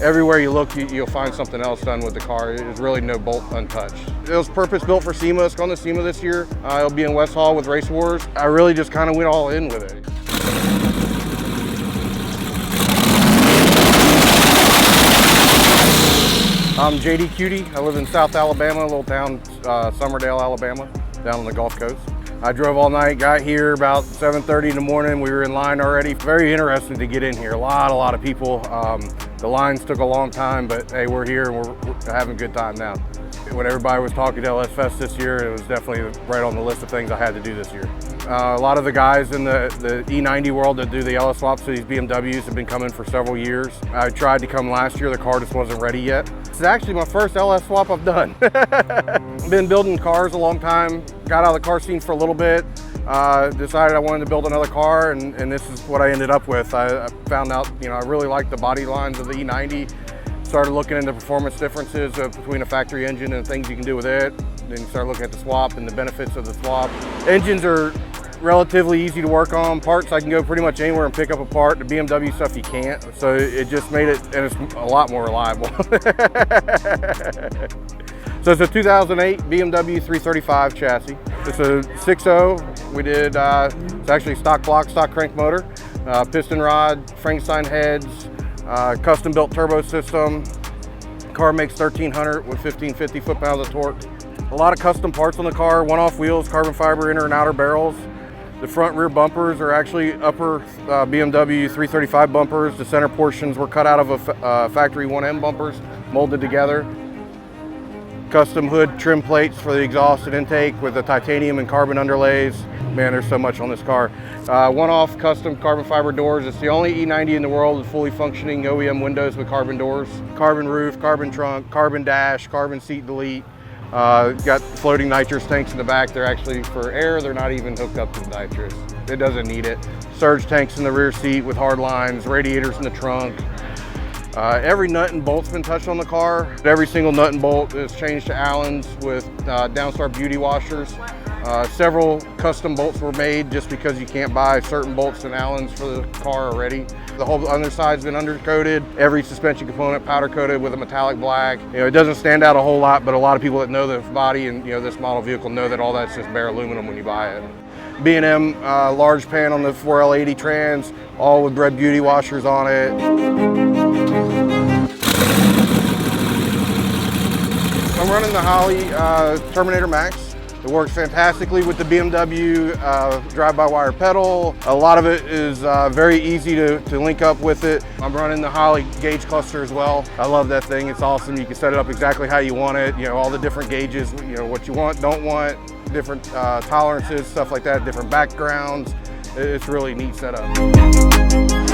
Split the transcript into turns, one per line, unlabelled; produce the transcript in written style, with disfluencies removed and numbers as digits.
everywhere you look, you'll find something else done with the car. There's really no bolt untouched. It was purpose built for SEMA. It's going to SEMA this year. It'll be in West Hall with Race Wars. I really just kind of went all in with it. I'm JD Kati. I live in South Alabama, a little town, Summerdale, Alabama, down on the Gulf Coast. I drove all night, got here about 7:30 in the morning. We were in line already. Very interested to get in here. A lot of people. The lines took a long time, but hey, we're here and we're having a good time now. When everybody was talking to LS Fest this year, it was definitely right on the list of things I had to do this year. A lot of the guys in the E90 world that do the LS swaps to these BMWs have been coming for several years. I tried to come last year, the car just wasn't ready yet. It's actually my first LS swap I've done. Been building cars a long time, got out of the car scene for a little bit, decided I wanted to build another car, and this is what I ended up with. I found out, I really liked the body lines of the E90. Started looking into performance differences between a factory engine and things you can do with it. Then you start looking at the swap and the benefits of the swap. Engines are relatively easy to work on. Parts, I can go pretty much anywhere and pick up a part. The BMW stuff you can't. So it just made it, and it's a lot more reliable. So it's a 2008 BMW 335 chassis. It's a 6.0. We did, it's actually stock block, stock crank motor, piston rod, Frankenstein heads, custom built turbo system. Car makes 1,300 with 1,550 foot-pounds of torque. A lot of custom parts on the car, one-off wheels, carbon fiber inner and outer barrels. The front rear bumpers are actually upper BMW 335 bumpers. The center portions were cut out of a factory 1M bumpers, molded together. Custom hood trim plates for the exhaust and intake with the titanium and carbon underlays. Man, there's so much on this car. One-off custom carbon fiber doors. It's the only E90 in the world with fully functioning OEM windows with carbon doors. Carbon roof, carbon trunk, carbon dash, carbon seat delete. Got floating nitrous tanks in the back. They're actually for air. They're not even hooked up to the nitrous. It doesn't need it. Surge tanks in the rear seat with hard lines, radiators in the trunk. Every nut and bolt's been touched on the car. Every single nut and bolt is changed to Allen's with Downstar beauty washers. Several custom bolts were made just because you can't buy certain bolts in Allen's for the car already. The whole underside's been undercoated. Every suspension component powder coated with a metallic black. It doesn't stand out a whole lot, but a lot of people that know the body and this model vehicle know that all that's just bare aluminum when you buy it. B&M large pan on the 4L80 trans, all with Bread beauty washers on it. I'm running the Holley Terminator Max. It works fantastically with the BMW drive-by-wire pedal. A lot of it is very easy to link up with it. I'm running the Holley gauge cluster as well. I love that thing. It's awesome. You can set it up exactly how you want it. All the different gauges, what you want, don't want, different tolerances, stuff like that, different backgrounds. It's really neat setup.